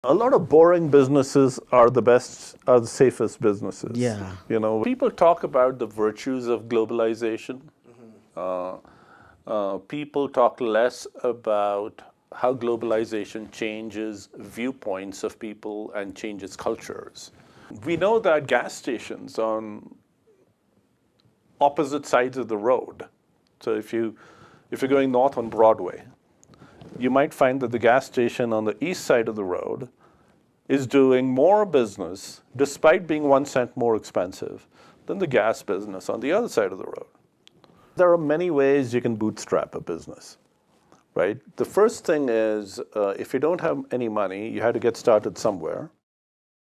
A lot of boring businesses are the safest businesses. Yeah. People talk about the virtues of globalization. Uh, People talk less about how globalization changes viewpoints of people and changes cultures. We know that gas stations on opposite sides of the road. So if you're going north on Broadway, you might find that the gas station on the east side of the road is doing more business, despite being 1 cent more expensive, than the gas business on the other side of the road. There are many ways you can bootstrap a business, right? The first thing is, if you don't have any money, you have to get started somewhere.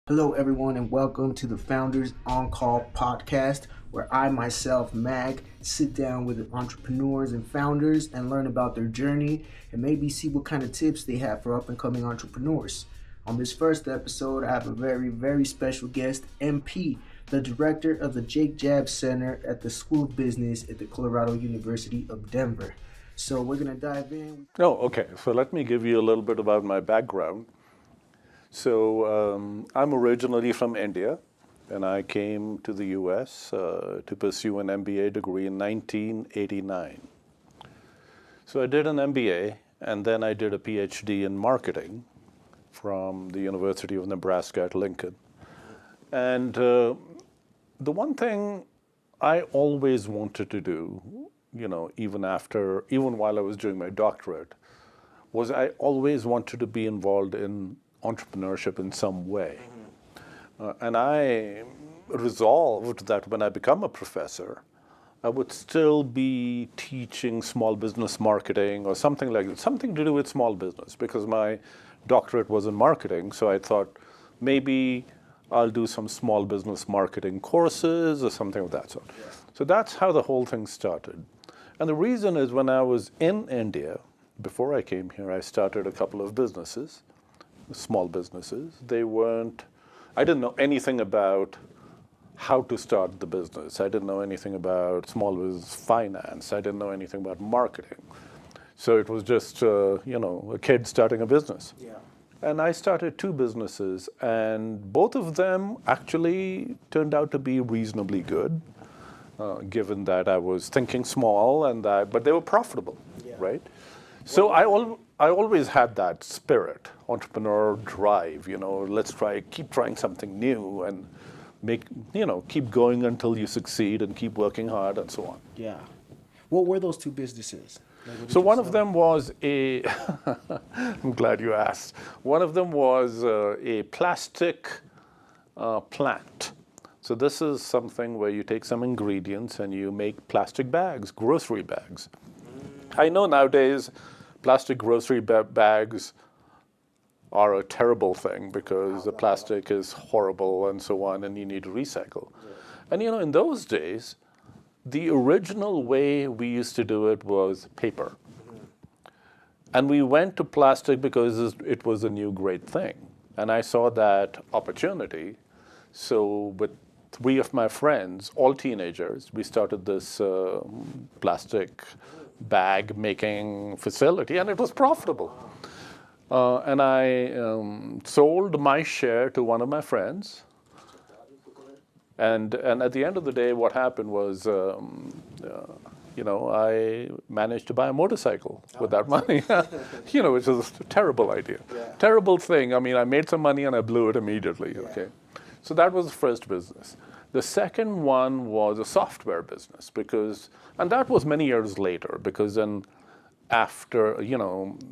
Hello, everyone, and welcome to the Founders On Call podcast, where I myself, Mag, sit down with entrepreneurs and founders and learn about their journey and maybe see what kind of tips they have for up and coming entrepreneurs. On this first episode, I have a very, very special guest, MP, the director of the Jake Jab Center at the School of Business at the Colorado University of Denver. So we're going to dive in. Oh, okay. So let me give you a little bit about my background. So I'm originally from India, and I came to the US to pursue an MBA degree in 1989. So I did an MBA, and then I did a PhD in marketing from the University of Nebraska at Lincoln. And the one thing I always wanted to do, even while I was doing my doctorate, was I always wanted to be involved in entrepreneurship in some way. And I resolved that when I become a professor, I would still be teaching small business marketing or something like that, something to do with small business, because my doctorate was in marketing. So I thought maybe I'll do some small business marketing courses or something of that sort. Yeah. So that's how the whole thing started. And the reason is, when I was in India, before I came here, I started a couple of businesses, small businesses. I didn't know anything about how to start the business. I didn't know anything about small business finance. I didn't know anything about marketing. So it was just, a kid starting a business. Yeah. And I started two businesses, and both of them actually turned out to be reasonably good, given that I was thinking small, but they were profitable, right? So I always had that spirit, entrepreneur drive. Let's keep trying something new, and keep going until you succeed, and keep working hard, and so on. Yeah. What were those two businesses? So one of them was I'm glad you asked. One of them was a plastic plant. So this is something where you take some ingredients and you make plastic bags, grocery bags. I know nowadays plastic grocery bags are a terrible thing because the plastic is horrible and so on, and you need to recycle. And in those days, the original way we used to do it was paper. And we went to plastic because it was a new great thing. And I saw that opportunity. So with three of my friends, all teenagers, we started this plastic bag making facility, and it was profitable. And I sold my share to one of my friends. And at the end of the day, what happened was, I managed to buy a motorcycle with that money, which is a terrible idea. Yeah. Terrible thing. I mean, I made some money and I blew it immediately, okay? So that was the first business. The second one was a software business, and that was many years later, because then after,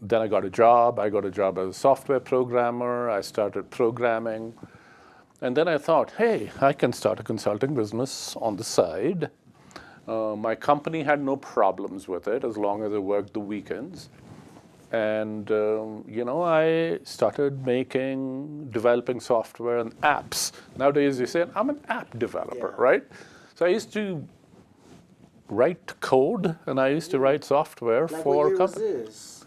then I got a job. I got a job as a software programmer. I started programming. And then I thought, hey, I can start a consulting business on the side. My company had no problems with it as long as I worked the weekends. And, I started developing software and apps. Nowadays, you say, I'm an app developer, right? So I used to write code, and I used to write software for companies. Was this?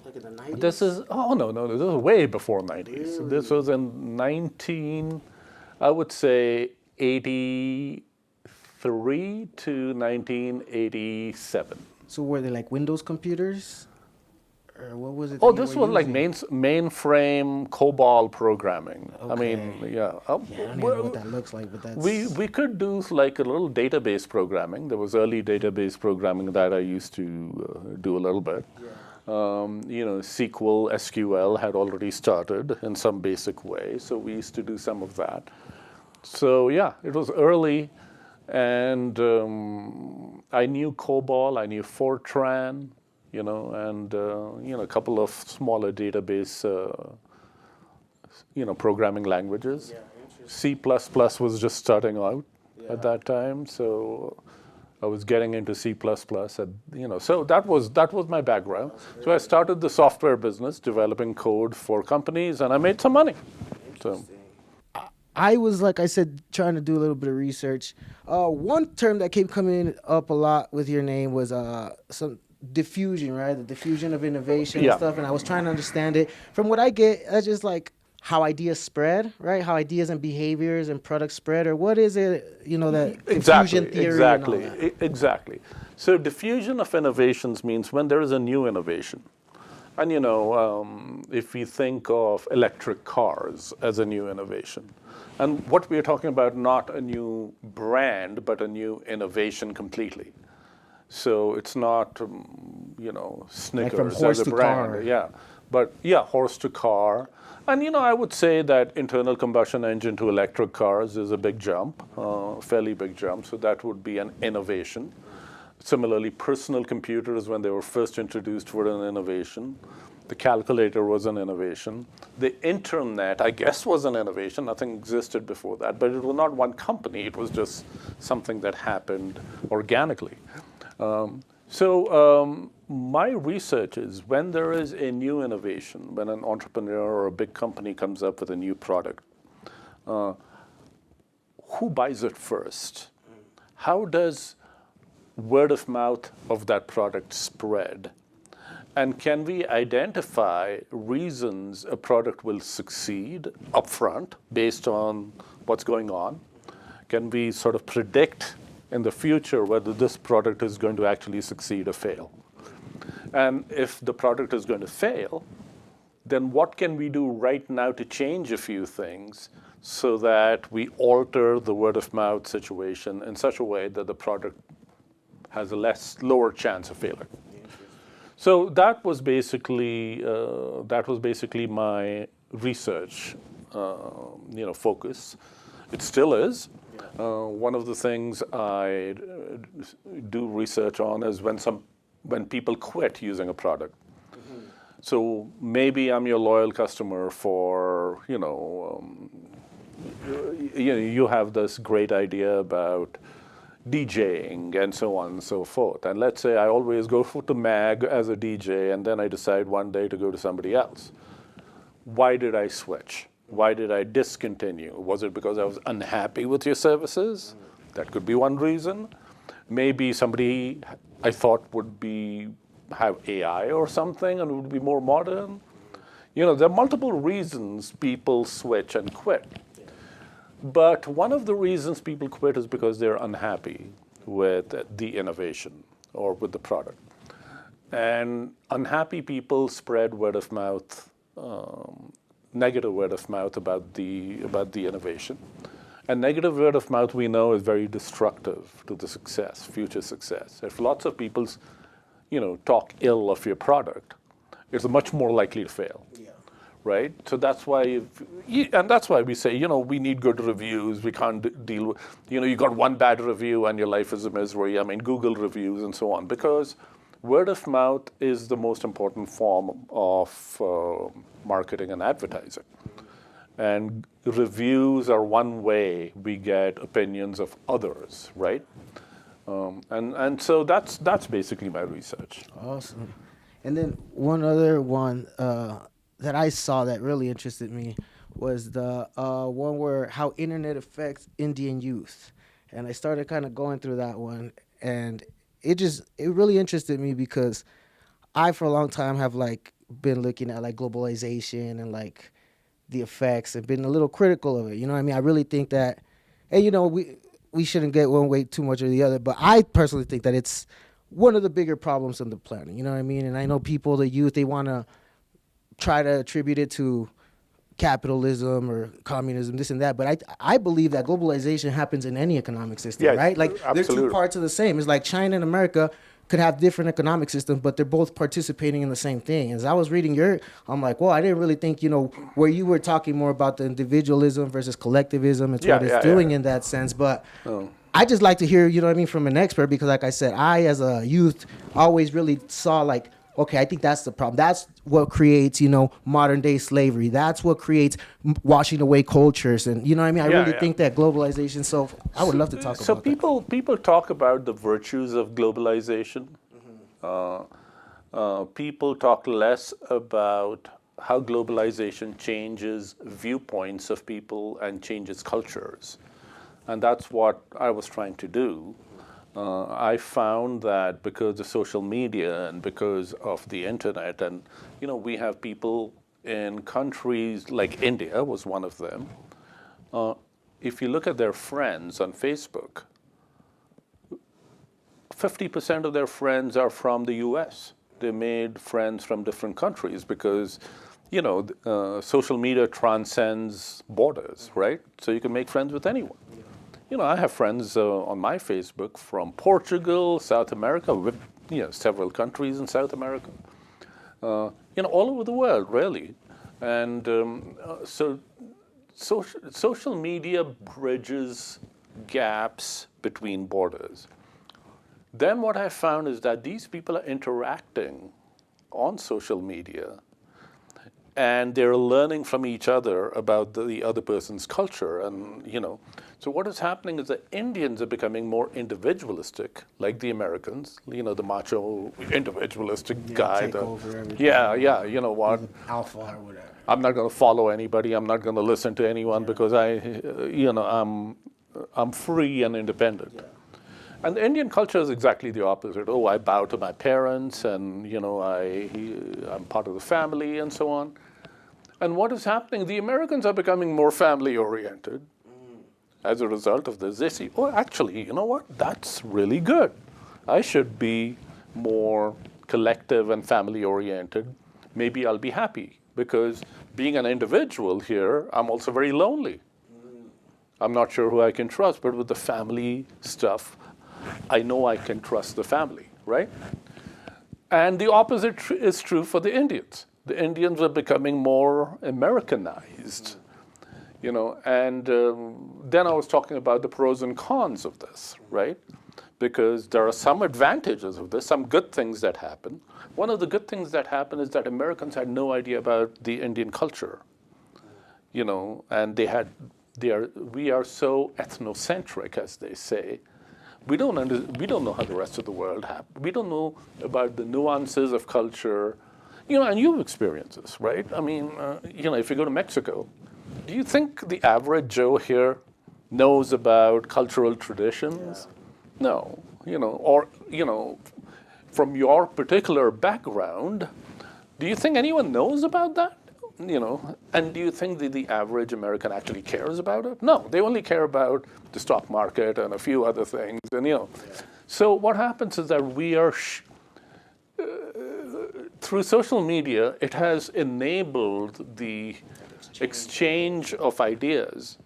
Like in the 90s? This is, no, this was way before 90s. Really? This was in 1983 to 1987. So were they like Windows computers? or what was it Oh, that you this were was like using? mainframe COBOL programming. I mean, Okay. yeah. Yeah, I don't even know what that looks like, but that's We could do like a little database programming. There was early database programming that I used to do a little bit. SQL, SQL had already started in some basic way, so we used to do some of that. So yeah, it was early, and I knew COBOL, I knew Fortran, and a couple of smaller database, programming languages. C++ was just starting out at that time, so I was getting into C++. So that was my background. So I started the software business, developing code for companies, and I made some money. So I was, like I said, trying to do a little bit of research. One term that kept coming up a lot with your name was some diffusion, right? The diffusion of innovation and yeah, stuff. And I was trying to understand it. From what I get, that's just like how ideas spread, right? How ideas and behaviors and products spread, or what is it? That diffusion theory and all that. Exactly. So diffusion of innovations means when there is a new innovation. And if we think of electric cars as a new innovation, and what we are talking about, not a new brand, but a new innovation completely. So it's not, Like from Snickers horse as a to brand, car. yeah. But yeah, horse to car. And I would say that internal combustion engine to electric cars is a big jump, fairly big jump. So that would be an innovation. Similarly, personal computers, when they were first introduced, were an innovation. The calculator was an innovation. The internet, I guess, was an innovation. Nothing existed before that, but it was not one company. It was just something that happened organically. My research is when there is a new innovation, when an entrepreneur or a big company comes up with a new product, who buys it first? How does word of mouth of that product spread? And can we identify reasons a product will succeed upfront based on what's going on? Can we sort of predict in the future whether this product is going to actually succeed or fail? And if the product is going to fail, then what can we do right now to change a few things so that we alter the word of mouth situation in such a way that the product has a lower chance of failure? So that was basically my research, focus. It still is. One of the things I do research on is when people quit using a product. So maybe I'm your loyal customer for you have this great idea about DJing and so on and so forth. And let's say I always go to Mag as a DJ, and then I decide one day to go to somebody else. Why did I switch? Why did I discontinue? Was it because I was unhappy with your services? That could be one reason. Maybe somebody I thought would have AI or something and would be more modern. There are multiple reasons people switch and quit. But one of the reasons people quit is because they're unhappy with the innovation or with the product. And unhappy people spread word of mouth, negative word of mouth about the innovation. And negative word of mouth, we know, is very destructive to the future success. If lots of people, talk ill of your product, it's much more likely to fail. Right? So that's why, that's why we say, we need good reviews. We can't deal with, you got one bad review and your life is a misery. I mean, Google reviews and so on. Because word of mouth is the most important form of marketing and advertising. And reviews are one way we get opinions of others, right? And so that's basically my research. Awesome. And then one other one that I saw that really interested me was the one where how internet affects Indian youth. And I started kind of going through that one, and it really interested me because I for a long time have been looking at globalization and the effects and been a little critical of it. You know what I mean? I really think that, and we shouldn't get one way too much or the other, but I personally think that it's one of the bigger problems on the planet. You know what I mean? And I know people, the youth, they want to try to attribute it to capitalism or communism, this and that. But I believe that globalization happens in any economic system, Yes, right? Like they're two absolutely. parts of the same. It's like China and America could have different economic systems, but they're both participating in the same thing. As I was reading I'm like, well, I didn't really think, where you were talking more about the individualism versus collectivism. It's what Yeah, it's yeah, doing yeah. in that sense. But Oh. I just like to hear, you know what I mean, from an expert, because like I said, I, as a youth, always really saw like, okay, I think that's the problem. That's what creates, modern day slavery. That's what creates washing away cultures. And, you know what I mean? I Yeah, really yeah. think that globalization, so I would love to talk So about that. people talk about the virtues of globalization. People talk less about how globalization changes viewpoints of people and changes cultures. And that's what I was trying to do. I found that because of social media and because of the internet, and we have people in countries like India was one of them. If you look at their friends on Facebook, 50% of their friends are from the US. They made friends from different countries because, social media transcends borders, right? So you can make friends with anyone. I have friends on my Facebook from Portugal, South America, with several countries in South America, all over the world, really. And so social media bridges gaps between borders. Then what I found is that these people are interacting on social media and they're learning from each other about the other person's culture. And, so what is happening is that Indians are becoming more individualistic, like the Americans, the macho individualistic guy. Take over everything. Yeah, you know what? Alpha or whatever. I'm not going to follow anybody. I'm not going to listen to anyone because I'm free and independent. Yeah. And the Indian culture is exactly the opposite. Oh, I bow to my parents, and I'm part of the family, and so on. And what is happening? The Americans are becoming more family-oriented as a result of this. They see, oh, actually, you know what? That's really good. I should be more collective and family-oriented. Maybe I'll be happy because being an individual here, I'm also very lonely. I'm not sure who I can trust, but with the family stuff, I know I can trust the family, right? And the opposite is true for the Indians. The Indians are becoming more Americanized, and then I was talking about the pros and cons of this, right? Because there are some advantages of this, some good things that happen. One of the good things that happen is that Americans had no idea about the Indian culture, and we are so ethnocentric, as they say. We don't know how the rest of the world happens. We don't know about the nuances of culture, and you've experienced this, right? I mean, if you go to Mexico, do you think the average Joe here knows about cultural traditions? Yeah. No, from your particular background, do you think anyone knows about that? And do you think that the average American actually cares about it? No, they only care about the stock market and a few other things. And so what happens is that we are through social media, it has enabled the exchange of ideas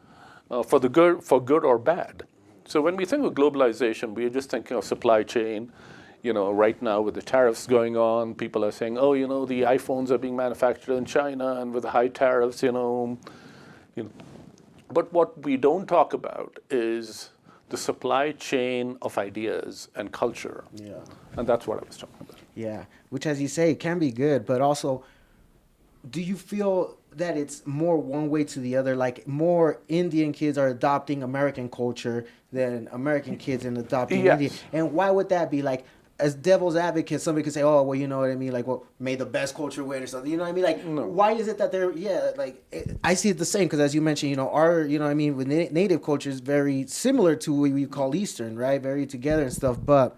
for good or bad. So when we think of globalization, we are just thinking of supply chain. Right now with the tariffs going on, people are saying, oh, the iPhones are being manufactured in China, and with the high tariffs, But what we don't talk about is the supply chain of ideas and culture. Yeah. And that's what I was talking about. Yeah, which, as you say, can be good, but also, do you feel that it's more one way to the other? Like more Indian kids are adopting American culture than American kids are adopting Yes. Indian. And why would that be? Like, as devil's advocate, somebody could say, oh, well, you know what I mean? Like, well, may the best culture win or something. You know what I mean? Like, No. why is it that they're, I see it the same because, as you mentioned, our, with native culture is very similar to what we call Eastern, right? Very together and stuff. But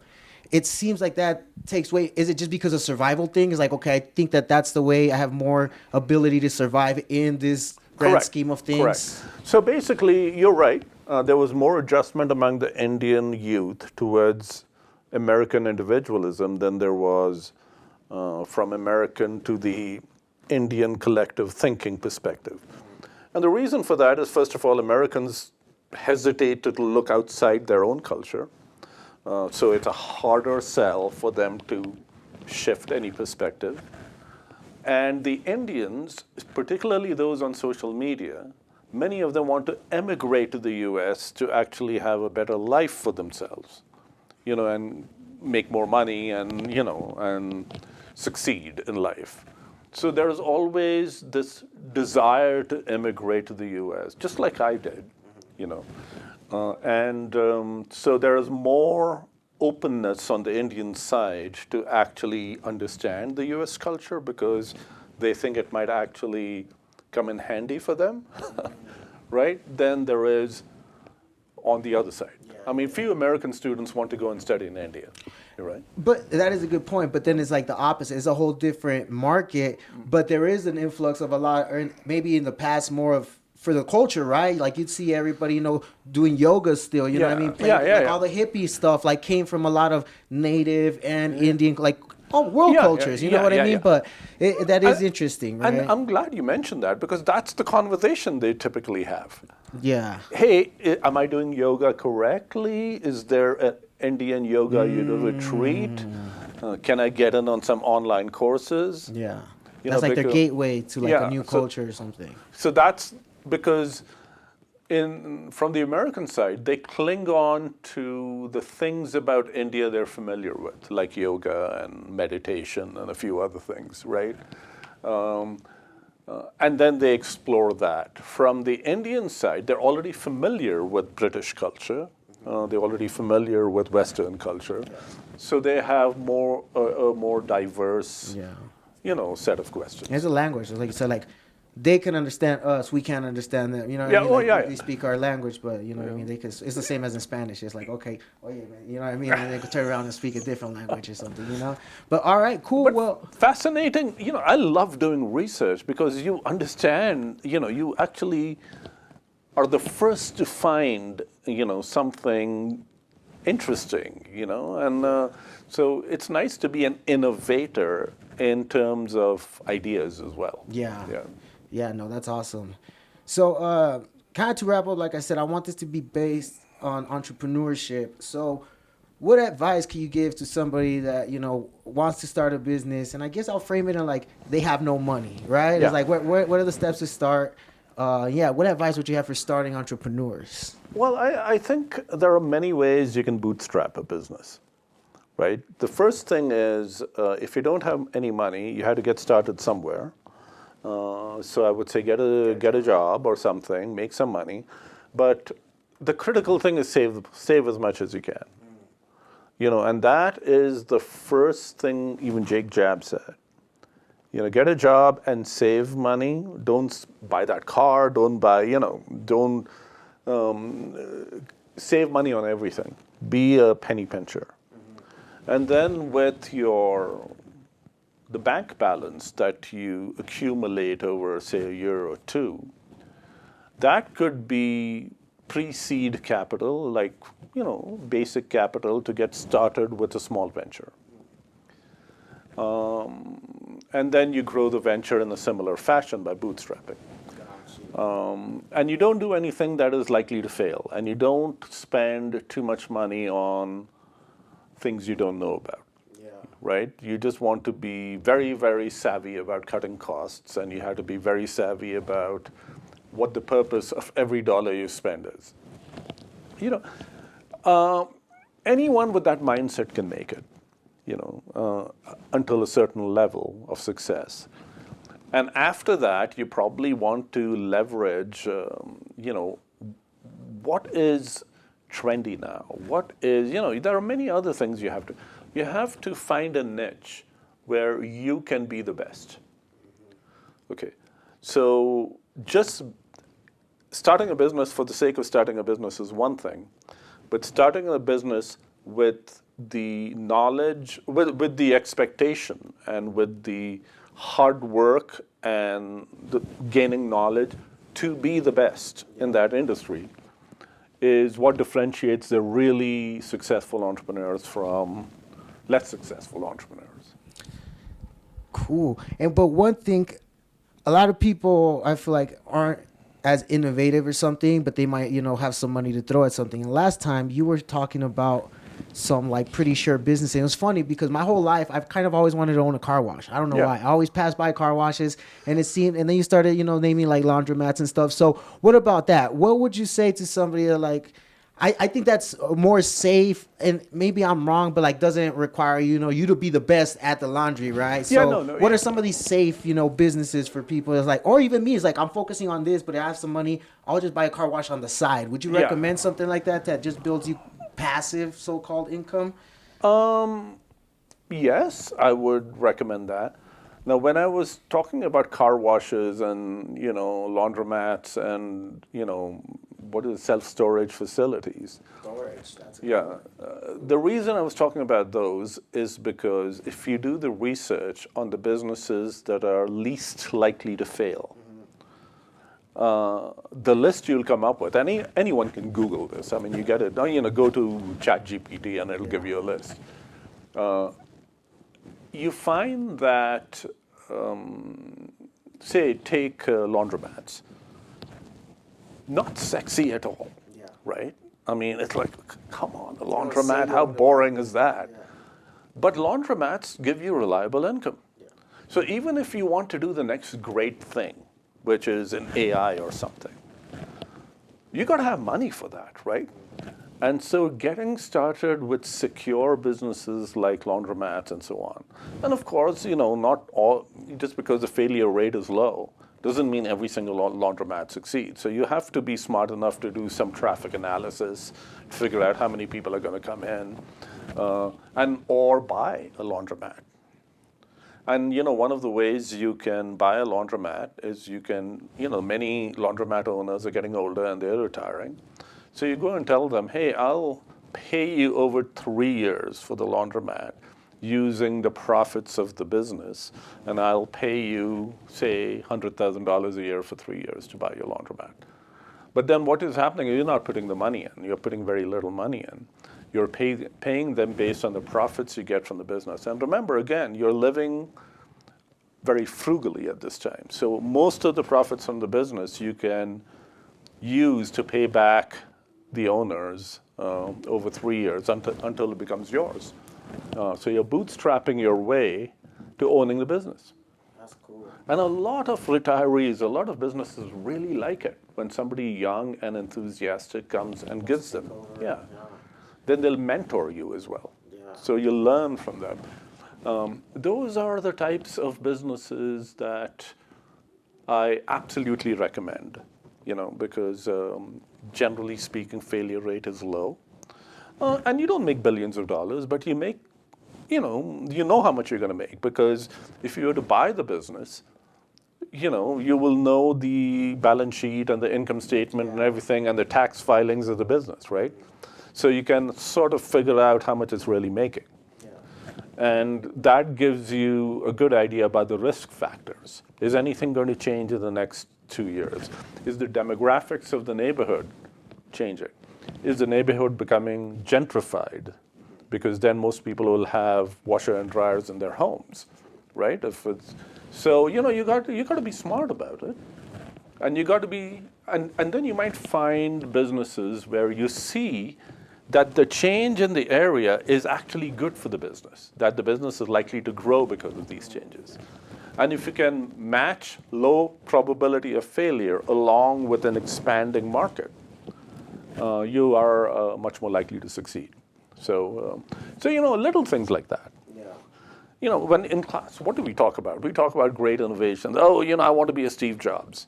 it seems like that takes away. Is it just because of survival thing? It's like, okay, I think that's the way I have more ability to survive in this grand Correct. scheme of things. Correct. So basically, you're right. There was more adjustment among the Indian youth towards American individualism than there was from American to the Indian collective thinking perspective. And the reason for that is, first of all, Americans hesitate to look outside their own culture. So it's a harder sell for them to shift any perspective. And the Indians, particularly those on social media, many of them want to emigrate to the US to actually have a better life for themselves, and make more money and, and succeed in life. So there is always this desire to immigrate to the US, just like I did, so there is more openness on the Indian side to actually understand the US culture because they think it might actually come in handy for them, right? Than there is on the other side. I mean, few American students want to go and study in India, you're right? But that is a good point. But then it's like the opposite. It's a whole different market. But there is an influx of a lot, or maybe in the past more of for the culture, right? Like you'd see everybody, doing yoga still. You know what I mean? All the hippie stuff like came from a lot of native and Indian, like world cultures. You know what I mean? But that is interesting, right? And I'm glad you mentioned that because that's the conversation they typically have. Yeah. Hey, am I doing yoga correctly? Is there an Indian yoga retreat? Can I get in on some online courses? Yeah. That's like their gateway to like a new culture or something. So that's because from the American side, they cling on to the things about India they're familiar with, like yoga and meditation and a few other things, right? And then they explore that. From the Indian side, they're already familiar with British culture. They're already familiar with Western culture. So they have a more diverse, set of questions. There's a language, like you said, like they can understand us, we can't understand them. You know what I mean? They speak our language, but you know what I mean? It's the same as in Spanish. It's like, okay, oh yeah, man, you know what I mean? And they could turn around and speak a different language or something, But all right, cool. But well, fascinating. I love doing research because you understand, you actually are the first to find, something interesting, and so it's nice to be an innovator in terms of ideas as well. Yeah, no, that's awesome. So, kind of to wrap up, like I said, I want this to be based on entrepreneurship. So, what advice can you give to somebody that, wants to start a business? And I guess I'll frame it in like they have no money, right? Yeah. It's like, what are the steps to start? What advice would you have for starting entrepreneurs? Well, I think there are many ways you can bootstrap a business, right? The first thing is if you don't have any money, you have to get started somewhere. So I would say get a job or something, make some money, but the critical thing is save as much as you can, and that is the first thing even Jake Jab said. Get a job and save money. Don't buy that car. Don't buy. Don't save money on everything. Be a penny pincher, and then with the bank balance that you accumulate over, say, a year or two, that could be pre-seed capital, like, basic capital to get started with a small venture. And then you grow the venture in a similar fashion by bootstrapping. And you don't do anything that is likely to fail. And you don't spend too much money on things you don't know about. Right? You just want to be very, very savvy about cutting costs, and you have to be very savvy about what the purpose of every dollar you spend is. Anyone with that mindset can make it, until a certain level of success. And after that, you probably want to leverage, what is trendy now? What is, there are many other things you have to find a niche where you can be the best. Okay, so just starting a business for the sake of starting a business is one thing, but starting a business with the knowledge, with the expectation and with the hard work and the gaining knowledge to be the best in that industry is what differentiates the really successful entrepreneurs from less successful entrepreneurs. Cool. But one thing, a lot of people I feel like aren't as innovative or something, but they might, have some money to throw at something. And last time you were talking about some like pretty sure business. And it was funny because my whole life I've kind of always wanted to own a car wash. I don't know why. I always pass by car washes and then you started, naming like laundromats and stuff. So what about that? What would you say to somebody that like, I think that's more safe, and maybe I'm wrong, but like doesn't require you to be the best at the laundry, right? So what are some of these safe businesses for people that's like, or even me, is like I'm focusing on this, but I have some money, I'll just buy a car wash on the side. Would you recommend something like that just builds you passive so-called income? Yes, I would recommend that. Now, when I was talking about car washes and laundromats and what is self-storage facilities? The reason I was talking about those is because if you do the research on the businesses that are least likely to fail, the list you'll come up with, anyone can Google this. I mean, you get it. Go to ChatGPT and it'll give you a list. You find that, say, take laundromats. Not sexy at all, right? I mean, it's like, come on, a laundromat, how boring is that? Yeah. But laundromats give you reliable income. Yeah. So even if you want to do the next great thing, which is an AI or something, you got to have money for that, right? And so getting started with secure businesses like laundromats and so on. And of course, not all, just because the failure rate is low, doesn't mean every single laundromat succeeds. So you have to be smart enough to do some traffic analysis, figure out how many people are going to come in, or buy a laundromat. And one of the ways you can buy a laundromat is many laundromat owners are getting older and they're retiring. So you go and tell them, hey, I'll pay you over 3 years for the laundromat using the profits of the business, and I'll pay you, say, $100,000 a year for 3 years to buy your laundromat. But then what is happening is you're not putting the money in. You're putting very little money in. You're paying them based on the profits you get from the business. And remember, again, you're living very frugally at this time. So most of the profits from the business you can use to pay back the owners over 3 years until it becomes yours. So you're bootstrapping your way to owning the business. That's cool. And a lot of retirees, a lot of businesses really like it when somebody young and enthusiastic comes and gives them. Yeah. Then they'll mentor you as well. Yeah. So you'll learn from them. Those are the types of businesses that I absolutely recommend, because generally speaking, failure rate is low. And you don't make billions of dollars, but you make, you know how much you're going to make, because if you were to buy the business, you will know the balance sheet and the income statement and everything and the tax filings of the business, right? So you can sort of figure out how much it's really making. Yeah. And that gives you a good idea about the risk factors. Is anything going to change in the next 2 years? Is the demographics of the neighborhood changing? Is the neighborhood becoming gentrified? Because then most people will have washer and dryers in their homes, right? So you got to be smart about it, and you got to be, and then you might find businesses where you see that the change in the area is actually good for the business, that the business is likely to grow because of these changes. And if you can match low probability of failure along with an expanding market, you are much more likely to succeed. So little things like that. Yeah. When in class, what do we talk about? We talk about great innovations. Oh, I want to be a Steve Jobs.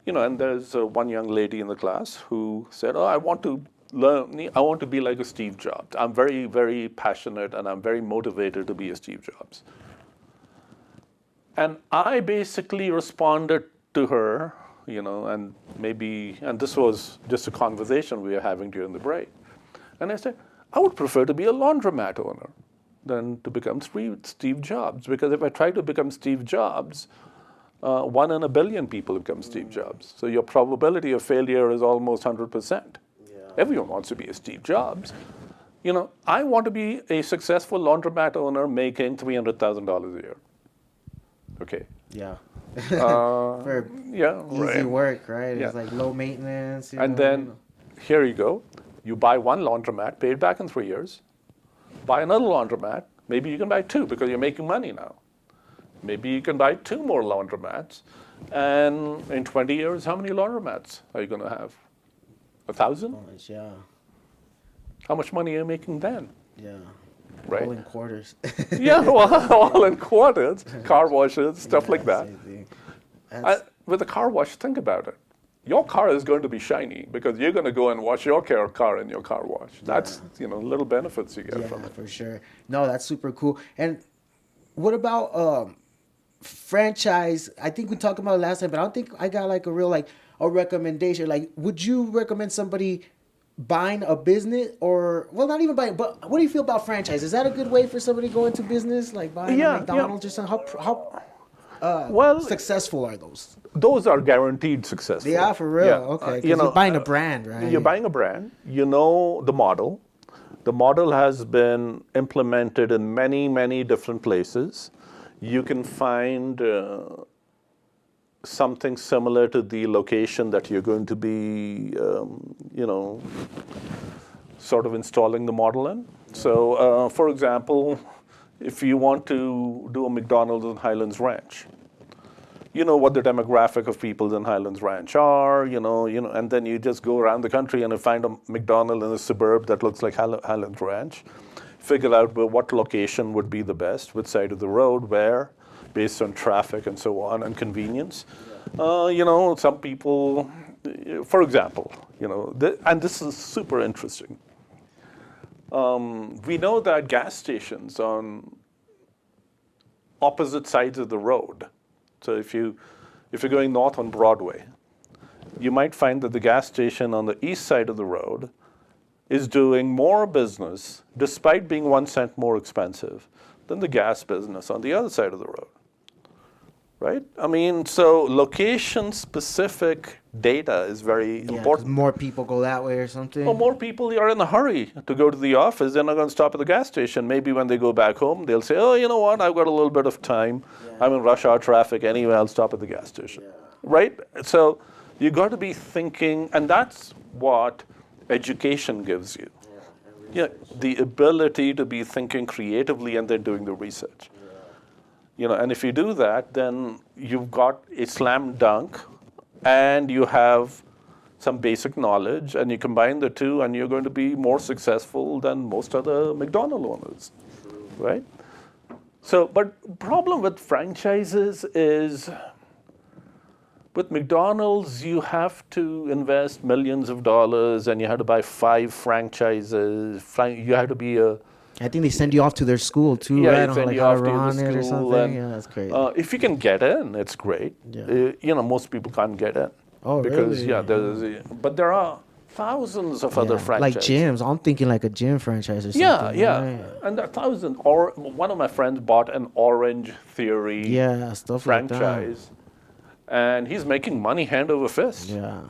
And there's one young lady in the class who said, oh, I want to be like a Steve Jobs. I'm very, very passionate and I'm very motivated to be a Steve Jobs. And I basically responded to her, and this was just a conversation we were having during the break. And I said, I would prefer to be a laundromat owner than to become Steve Jobs, because if I try to become Steve Jobs, 1 in a billion people become Steve Jobs. So your probability of failure is almost 100%. Everyone wants to be a Steve Jobs. I want to be a successful laundromat owner making $300,000 a year. Okay. Yeah. For easy work, right? Yeah. It's like low maintenance. And then here you go. You buy one laundromat, pay it back in 3 years. Buy another laundromat. Maybe you can buy two because you're making money now. Maybe you can buy two more laundromats. And in 20 years, how many laundromats are you going to have? 1,000? Yeah. How much money are you making then? Yeah. Right? All in quarters. Yeah, well, all in quarters, car washes, stuff like that. Same thing. With a car wash, think about it. Your car is going to be shiny because you're going to go and wash your car in your car wash. That's, little benefits you get from it. For sure. No, that's super cool. And what about franchise? I think we talked about it last time, but I don't think I got like a real a recommendation. Like, would you recommend somebody buying a business not even buying, but what do you feel about franchise? Is that a good way for somebody to go into business, like buying a McDonald's or something? How successful are those? Those are guaranteed successful. They are for real. Yeah. Okay, you're buying a brand, right? You're buying a brand. You know the model. The model has been implemented in many, many different places. You can find something similar to the location that you're going to be, sort of installing the model in. So, for example, if you want to do a McDonald's in Highlands Ranch, you know what the demographic of people in Highlands Ranch are, and then you just go around the country and you find a McDonald's in a suburb that looks like Highlands Ranch, figure out what location would be the best, which side of the road, where, based on traffic and so on, and convenience. Some people, for example, and this is super interesting. We know that gas stations on opposite sides of the road. So if you're going north on Broadway, you might find that the gas station on the east side of the road is doing more business, despite being 1 cent more expensive, than the gas business on the other side of the road. Right? I mean, so location-specific data is very important. More people go that way or something? Well, more people are in a hurry to go to the office. They're not going to stop at the gas station. Maybe when they go back home, they'll say, oh, you know what, I've got a little bit of time. I'm in rush hour traffic anyway, I'll stop at the gas station. Right? So you got to be thinking, and that's what education gives you. The ability to be thinking creatively and then doing the research. And if you do that, then you've got a slam dunk and you have some basic knowledge, and you combine the two and you're going to be more successful than most other McDonald's owners, right? So, but problem with franchises is, with McDonald's, you have to invest millions of dollars and you have to buy 5 franchises. You have to be I think they send you off to their school too, right? They send you how off to to run the it or school. something. Yeah, that's great. If you can get in, it's great. Most people can't get in. Oh, because, really? But there are thousands of other franchises. Like gyms. I'm thinking like a gym franchise or something. Yeah. And there are thousands. Or one of my friends bought an Orange Theory stuff franchise. Like that. And he's making money hand over fist. Yeah.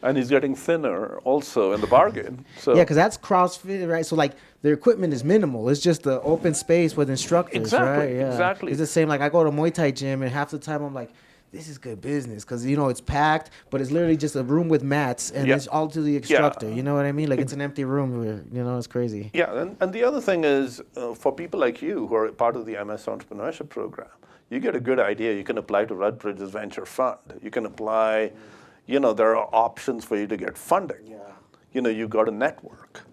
And he's getting thinner also in the bargain. So because that's CrossFit, right? So like their equipment is minimal. It's just the open space with instructors, right? Yeah. Exactly. It's the same. Like I go to Muay Thai gym, and half the time I'm like, this is good business because it's packed, but it's literally just a room with mats, and it's all to the instructor. You know what I mean? Like it's an empty room where it's crazy. Yeah, and the other thing is for people like you who are part of the MS Entrepreneurship program, you get a good idea. You can apply to Rutbridge's venture fund. You can apply. There are options for you to get funding. You've got a network.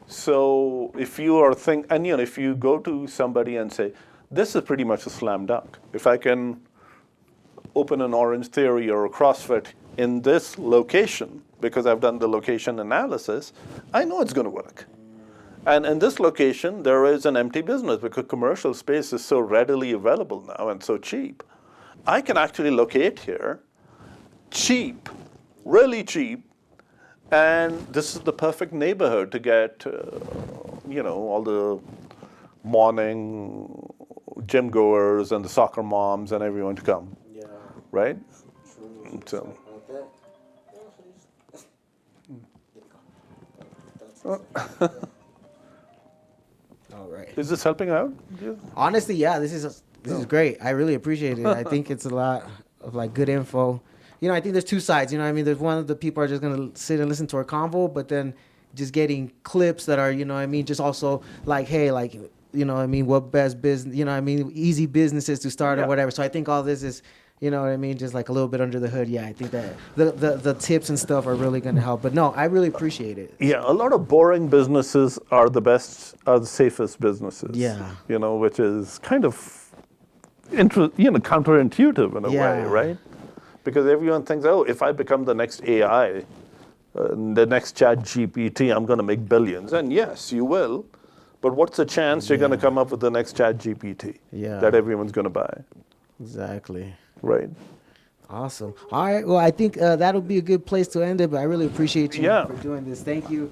So if you are if you go to somebody and say, this is pretty much a slam dunk. If I can open an Orange Theory or a CrossFit in this location, because I've done the location analysis, I know it's going to work. And in this location, there is an empty business because commercial space is so readily available now and so cheap. I can actually locate here, cheap, really cheap, and this is the perfect neighborhood to get, all the morning gym goers and the soccer moms and everyone to come, right? All right. Is this helping out? Yeah. Honestly, yeah, this is great. I really appreciate it. I think it's a lot of like good info. You know, I think there's two sides. You know what I mean? There's one of the people are just gonna sit and listen to our convo, but then just getting clips that are, you know what I mean, just also like, hey, like, you know what I mean, what best business, you know what I mean, easy businesses to start or whatever. So I think all this is, you know what I mean, just like a little bit under the hood. Yeah, I think that the tips and stuff are really gonna help. But no, I really appreciate it. Yeah, a lot of boring businesses are the best, are the safest businesses. Yeah. You know, which is kind of, counterintuitive in a way, right? Because everyone thinks, oh, if I become the next AI, the next chat GPT, I'm going to make billions. And yes, you will. But what's the chance you're going to come up with the next chat GPT that everyone's going to buy? Exactly. Right. Awesome. All right. Well, I think that'll be a good place to end it, but I really appreciate you for doing this. Thank you.